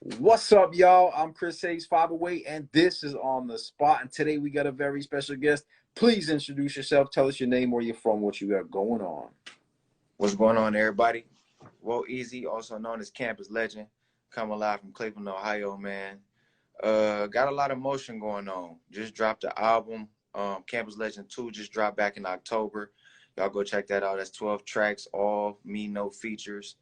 What's up, y'all? I'm Chris Hayes 508, and this is On the Spot. And today we got a very special guest. Please introduce yourself. Tell us your name, where you're from, what you got going on. What's going on, everybody? Woe Eazy, also known as Campus Legend, coming live from Cleveland, Ohio, man. Got a lot of motion going on. Just dropped the album. Campus Legend 2 just dropped back in October. Y'all go check that out. That's 12 tracks, all me, no features.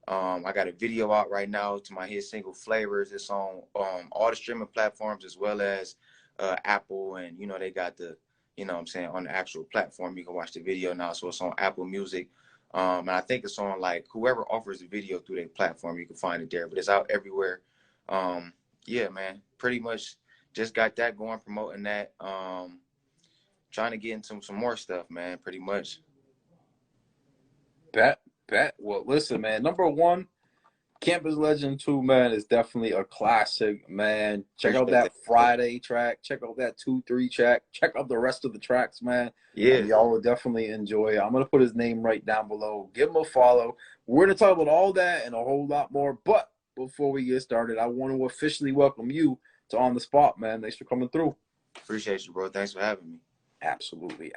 I got a video out right now to my hit single Flavors. It's on all the streaming platforms as well as Apple, and they got the, on the actual platform you can watch the video now. So it's on Apple Music. And I think it's on like whoever offers the video through their platform, you can find it there, but it's out everywhere. Yeah, man, pretty much just got that going, promoting that. Trying to get into some more stuff, man, pretty much. Bet. Well, listen, man. Number one, Campus Legend 2, man, is definitely a classic, man. Check out Appreciate that that. Friday track. Check out that 2-3 track. Check out the rest of the tracks, man. Yeah. Y'all will definitely enjoy it. I'm going to put his name right down below. Give him a follow. We're going to talk about all that and a whole lot more. But before we get started, I want to officially welcome you to On the Spot, man. Thanks for coming through. Appreciate you, bro. Thanks for having me. Absolutely.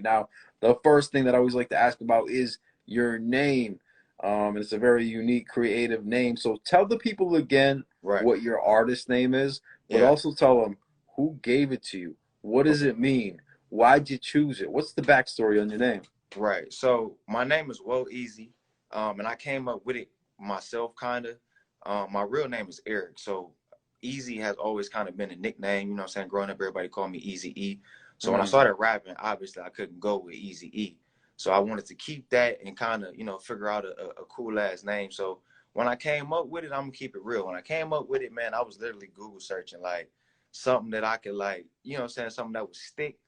Now, the first thing that I always like to ask about is your name. It's a very unique, creative name. So tell the people again Right. what your artist name is, but Yeah. also tell them who gave it to you. What does it mean? Why'd you choose it? What's the backstory on your name? Right. So my name is Woe Eazy, and I came up with it myself, kind of. My real name is Eric. So Easy has always kind of been a nickname. Growing up, everybody called me Easy E. So when I started rapping, obviously I couldn't go with Easy E. So I wanted to keep that and kind of, figure out a cool ass name. So when I came up with it, I'm gonna keep it real. When I came up with it, man, I was literally Google searching like something that I could like, something that would stick.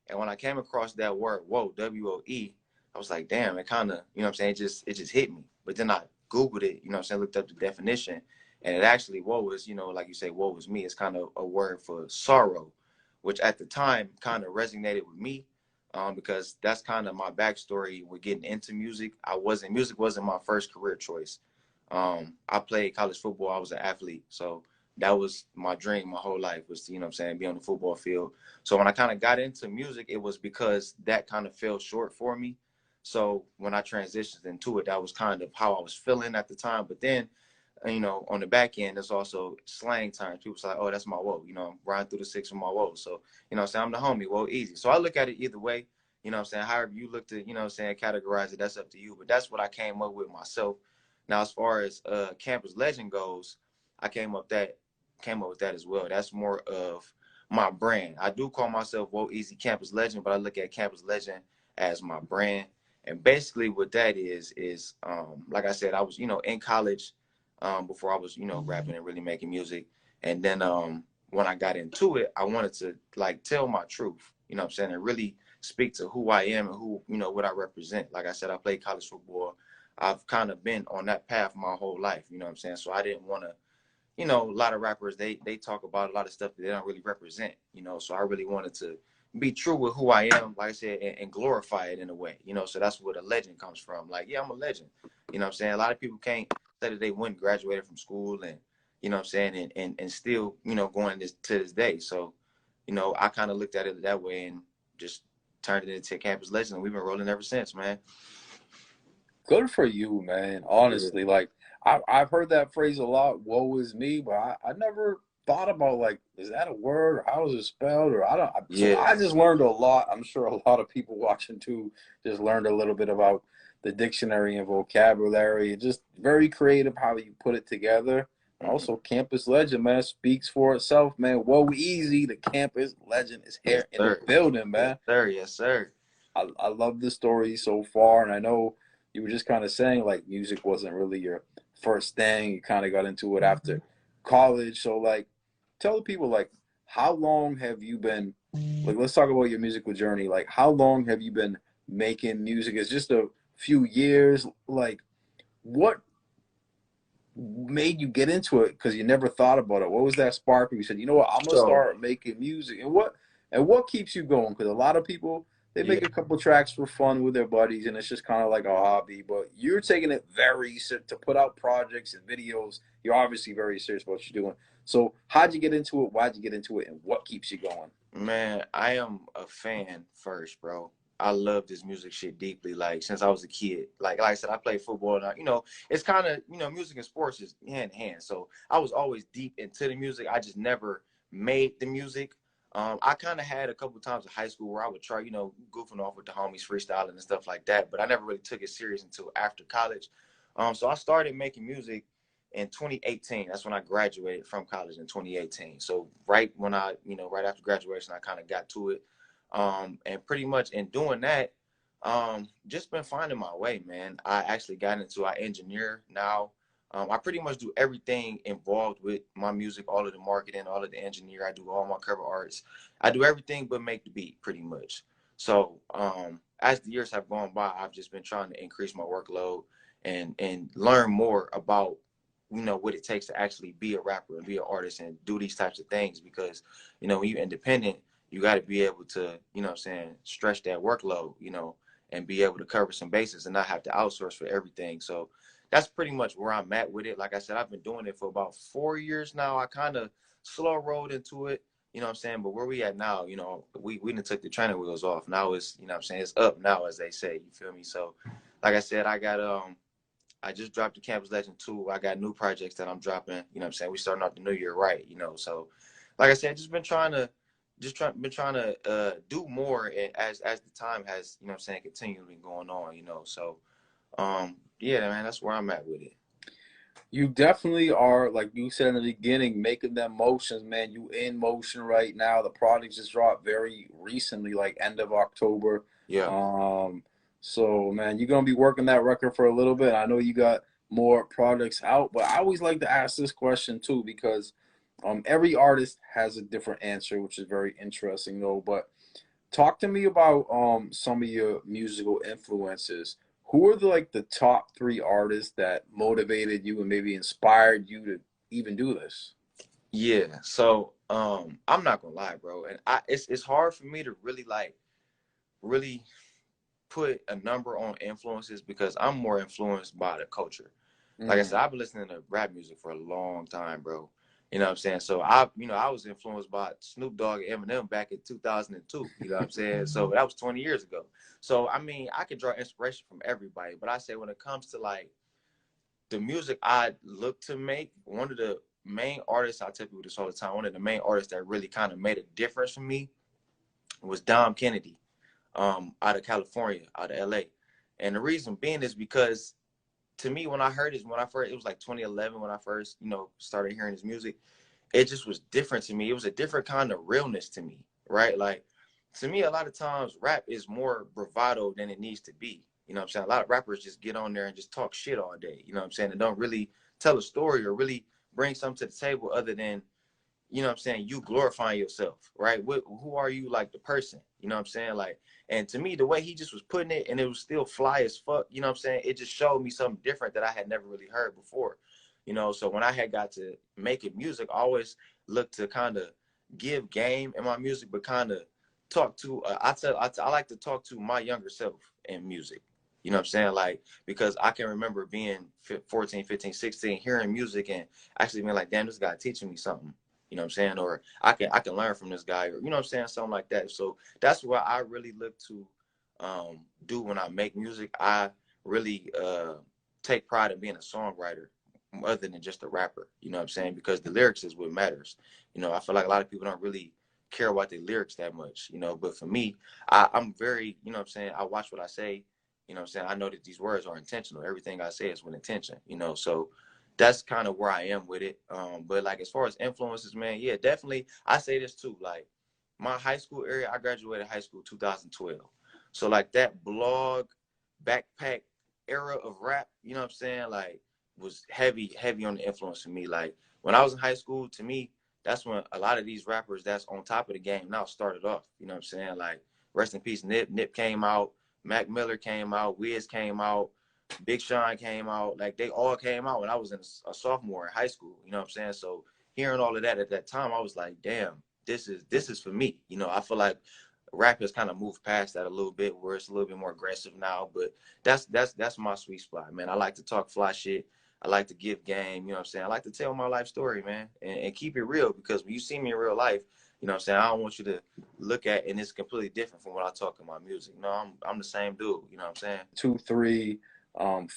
And when I came across that word, whoa, WOE, I was like, damn, it kind of, it just hit me. But then I Googled it, looked up the definition. And it actually, woe is, like you say, woe is me. It's kind of a word for sorrow, which at the time kind of resonated with me. Because that's kind of my backstory with getting into music. Music wasn't my first career choice. I played college football. I was an athlete. So that was my dream my whole life was to, be on the football field. So when I kind of got into music, it was because that kind of fell short for me. So when I transitioned into it, that was kind of how I was feeling at the time. But then, on the back end, there's also slang terms. People say, oh, that's my woe. I'm riding through the six with my woe. So, I'm the homie, Woe Eazy. So I look at it either way, however you look to, categorize it, that's up to you. But that's what I came up with myself. Now, as far as Campus Legend goes, I came up with that as well. That's more of my brand. I do call myself Woe Eazy Campus Legend, but I look at Campus Legend as my brand. And basically what that is like I said, I was, in college before I was, rapping and really making music. And then when I got into it, I wanted to like tell my truth, and really speak to who I am and who, what I represent. Like I said, I played college football. I've kind of been on that path my whole life, So I didn't want to, a lot of rappers, they talk about a lot of stuff that they don't really represent, So I really wanted to be true with who I am, like I said, and glorify it in a way, So that's where the legend comes from. Like, yeah, I'm a legend, A lot of people can't say that they went graduated from school and, and still, going to this day. So, I kind of looked at it that way and just turned it into Campus Legend, and we've been rolling ever since, man. Good for you, man. Honestly, like I've heard that phrase a lot, woe is me, but I never thought about like, is that a word or how is it spelled? Or I don't so Yeah, I just learned a lot. I'm sure a lot of people watching too just learned a little bit about the dictionary and vocabulary. It's just very creative how you put it together. And mm-hmm. also Campus Legend, man, speaks for itself, man. Woe Eazy, the Campus Legend is Yes, here in the sir. building, Yes, man. sir. Yes, sir. I love the story so far, and I know you were just kind of saying like music wasn't really your first thing. You kind of got into it after college. So like, tell the people like, how long have you been like? Let's talk about your musical journey. Like, how long have you been making music? It's just a few years. Like, what made you get into it? Because you never thought about it. What was that spark? You said, you know what, I'm gonna So, start making music. And what keeps you going? Because a lot of people they Yeah. make a couple tracks for fun with their buddies, and it's just kind of like a hobby. But you're taking it very to put out projects and videos. You're obviously very serious about what you're doing. So how'd you get into it? Why'd you get into it? And what keeps you going? Man, I am a fan first, bro. I love this music shit deeply. Like since I was a kid, like I said, I played football. And it's kind of music and sports is hand in hand. So I was always deep into the music. I just never made the music. I kind of had a couple times in high school where I would try, goofing off with the homies, freestyling and stuff like that. But I never really took it serious until after college. So I started making music in 2018. That's when I graduated from college in 2018. So right when right after graduation, I kind of got to it. And pretty much in doing that, just been finding my way, man. I actually got into, I engineer now. I pretty much do everything involved with my music, all of the marketing, all of the engineer. I do all my cover arts. I do everything but make the beat pretty much. So as the years have gone by, I've just been trying to increase my workload and learn more about what it takes to actually be a rapper and be an artist and do these types of things, because when you're independent, you got to be able to stretch that workload, and be able to cover some bases and not have to outsource for everything. So that's pretty much where I'm at with it. Like I said, I've been doing it for about 4 years now. I kind of slow rolled into it, but where we at now, we didn't took the training wheels off. Now it's, it's up now, as they say. You feel me? So like I said, I just dropped the Campus Legend 2. I got new projects that I'm dropping. We starting off the new year right. So like I said, been trying to do more, and as the time has, continually going on. So yeah, man, that's where I'm at with it. You definitely are, like you said in the beginning, making them motions, man. You in motion right now. The product just dropped very recently, like end of October. Yeah. Um, so man, you're gonna be working that record for a little bit. I know you got more products out, but I always like to ask this question too because every artist has a different answer, which is very interesting though. But talk to me about some of your musical influences. Who are the top three artists that motivated you and maybe inspired you to even do this? Yeah. So I'm not gonna lie, bro. And it's hard for me to really put a number on influences because I'm more influenced by the culture. Like I said, Mm. I've been listening to rap music for a long time, bro. You know what I'm saying? So I was influenced by Snoop Dogg and Eminem back in 2002. You know what I'm saying? So that was 20 years ago. So I mean, I could draw inspiration from everybody, but I say when it comes to like the music I look to make, one of the main artists, I tell people this all the time, one of the main artists that really kind of made a difference for me was Dom Kennedy, out of California, out of LA. And the reason being is because to me, when I heard his, when I first, it was like 2011 when I first, started hearing his music. It just was different to me. It was a different kind of realness to me, right? Like to me, a lot of times rap is more bravado than it needs to be. You know what I'm saying? A lot of rappers just get on there and just talk shit all day. You know what I'm saying? And don't really tell a story or really bring something to the table other than, you glorifying yourself, right? Who are you, like the person? You know what I'm saying? Like, and to me, the way he just was putting it, and it was still fly as fuck. You know what I'm saying? It just showed me something different that I had never really heard before. So when I had got to making music, I always looked to kind of give game in my music, but kind of talk to. I like to talk to my younger self in music. You know what I'm saying? Like, because I can remember being 14, 15, 16, hearing music and actually being like, damn, this guy teaching me something. You know what I'm saying? Or I can learn from this guy, or you know what I'm saying, something like that. So that's what I really look to do when I make music. I really take pride in being a songwriter other than just a rapper. You know what I'm saying? Because the lyrics is what matters. I feel like a lot of people don't really care about the lyrics that much. But for me, I'm very, you know what I'm saying, I watch what I say. You know what I'm saying? I know that these words are intentional. Everything I say is with intention. So that's kind of where I am with it. But like as far as influences, man, yeah, definitely. I say this too. Like my high school area, I graduated high school 2012. So like that blog backpack era of rap, you know what I'm saying? Like was heavy, heavy on the influence of me. Like when I was in high school, to me, that's when a lot of these rappers that's on top of the game now started off. You know what I'm saying? Like rest in peace, Nip. Nip came out, Mac Miller came out, Wiz came out, Big Sean came out. Like they all came out when I was in a sophomore in high school. You know what I'm saying? So hearing all of that at that time, I was like, damn, this is for me. I feel like Rap has kind of moved past that a little bit, where it's a little bit more aggressive now. But that's my sweet spot, man. I like to talk fly shit. I like to give game. You know what I'm saying? I like to tell my life story, man, and keep it real, because when you see me in real life, you know what I'm saying, I don't want you to look at and it's completely different from what I talk in my music. No, I'm the same dude. You know what I'm saying? 2, 3,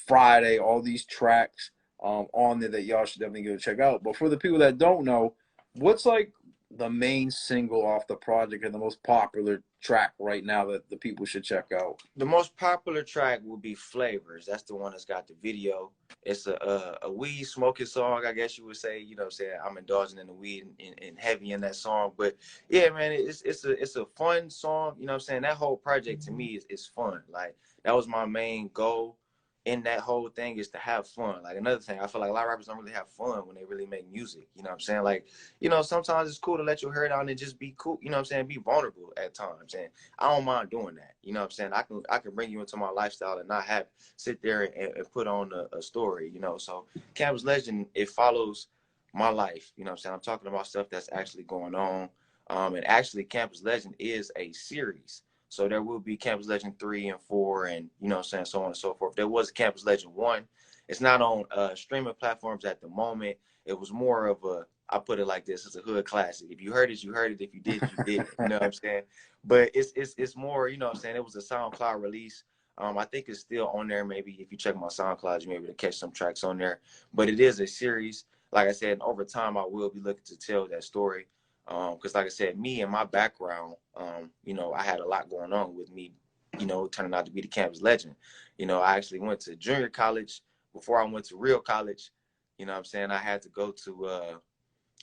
Friday, all these tracks on there that y'all should definitely go check out. But for the people that don't know, what's like the main single off the project and the most popular track right now that the people should check out? The most popular track will be Flavors. That's the one that's got the video. It's a weed smoking song, I guess you would say. You know what I'm saying? I'm indulging in the weed and heavy in that song. But yeah, man, it's a fun song. You know what I'm saying? That whole project to me is fun. Like, that was my main goal in that whole thing, is to have fun. Like, another thing, I feel like a lot of rappers don't really have fun when they really make music. You know what I'm saying? Like, sometimes it's cool to let your hair down and just be cool. You know what I'm saying? Be vulnerable at times. And I don't mind doing that. You know what I'm saying? I can bring you into my lifestyle and not have sit there and put on a story, So Campus Legend, it follows my life. You know what I'm saying? I'm talking about stuff that's actually going on. And actually Campus Legend is a series. So there will be Campus Legend 3 and 4, and you know what I'm saying, so on and so forth. There was a Campus Legend 1. It's not on streaming platforms at the moment. It was more of a, I put it like this, it's a hood classic. If you heard it, you heard it. If you did, you did. You know what I'm saying? But it's more, you know what I'm saying, it was a SoundCloud release. I think it's still on there. Maybe if you check my SoundCloud, you may be able to catch some tracks on there. But it is a series. Like I said, over time, I will be looking to tell that story. Because like I said, me and my background, I had a lot going on with me, turning out to be the campus legend. I actually went to junior college before I went to real college. You know what I'm saying? I had to go to a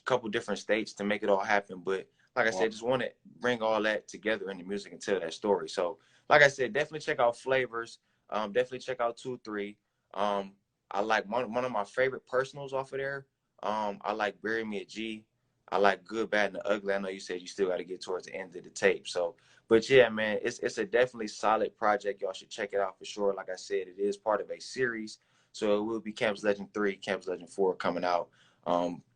couple different states to make it all happen. But like I Wow. said, just want to bring all that together in the music and tell that story. So like I said, definitely check out Flavors. Definitely check out 2, 3. I like one of my favorite personals off of there. I like Bury Me a G. I like Good, Bad, and the Ugly. I know you said you still got to get towards the end of the tape. So, but yeah, man, it's a definitely solid project. Y'all should check it out for sure. Like I said, it is part of a series. So it will be Campus Legend 3, Campus Legend 4 coming out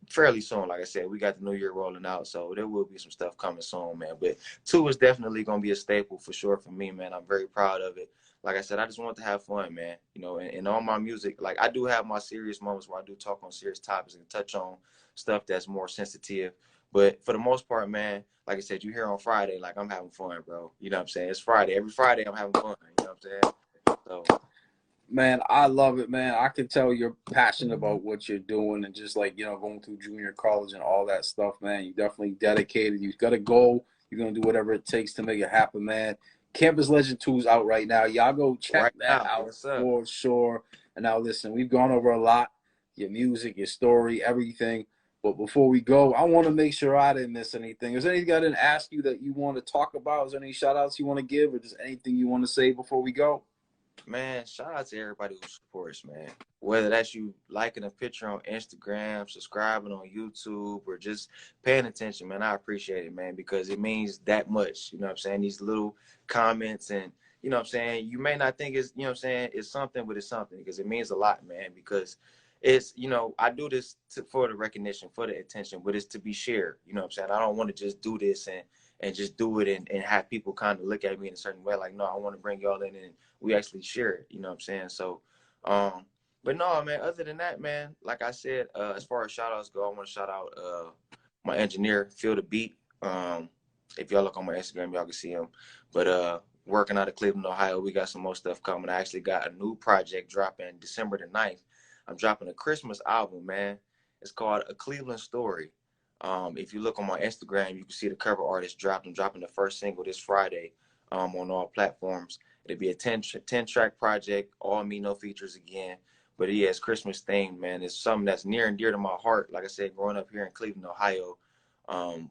fairly soon. Like I said, we got the new year rolling out, so there will be some stuff coming soon, man. But 2 is definitely gonna be a staple for sure for me, man. I'm very proud of it. Like I said, I just want to have fun, man. And all my music, like I do have my serious moments where I do talk on serious topics and touch on stuff that's more sensitive. But for the most part, man, like I said, you here on Friday, like I'm having fun, bro. You know what I'm saying? It's Friday. Every Friday I'm having fun. You know what I'm saying? So Man, I love it, man. I can tell you're passionate about what you're doing and just like, going through junior college and all that stuff, man. You definitely dedicated. You've got a goal. You're going to do whatever it takes to make it happen, man. Campus Legend 2 is out right now. Y'all go check right that now, out yes, sir. for sure. And now, listen, we've gone over a lot, your music, your story, everything. But before we go, I want to make sure I didn't miss anything. Is there anything I didn't ask you that you want to talk about? Is there any shout outs you want to give or just anything you want to say before we go? Man, shout out to everybody who supports, man. Whether that's you liking a picture on Instagram, subscribing on YouTube, or just paying attention, man, I appreciate it, man, because it means that much. You know what I'm saying? These little comments and, you know what I'm saying? You may not think it's, you know what I'm saying, it's something, but it's something because it means a lot, man, because it's, I do this for the recognition, for the attention, but it's to be shared. You know what I'm saying? I don't want to just do this and just do it and have people kind of look at me in a certain way. Like, no, I want to bring y'all in and we actually share it, you know what I'm saying? So, but no, man, other than that, man, like I said, as far as shout outs go, I want to shout out my engineer, Feel the Beat. If y'all look on my Instagram, y'all can see him. But working out of Cleveland, Ohio, we got some more stuff coming. I actually got a new project dropping December the 9th. I'm dropping a Christmas album, man. It's called A Cleveland Story. If you look on my Instagram, you can see the cover art is dropped. I'm dropping the first single this Friday on all platforms. It'll be a 10-track project, all me, no features again. But yeah, it's Christmas themed, man. It's something that's near and dear to my heart. Like I said, growing up here in Cleveland, Ohio,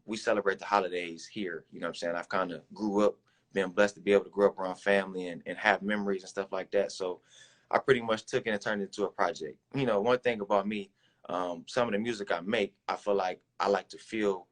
we celebrate the holidays here. You know what I'm saying? I've kind of grew up, been blessed to be able to grow up around family and have memories and stuff like that. So I pretty much took it and turned it into a project. One thing about me, some of the music I make, I feel like I like to feel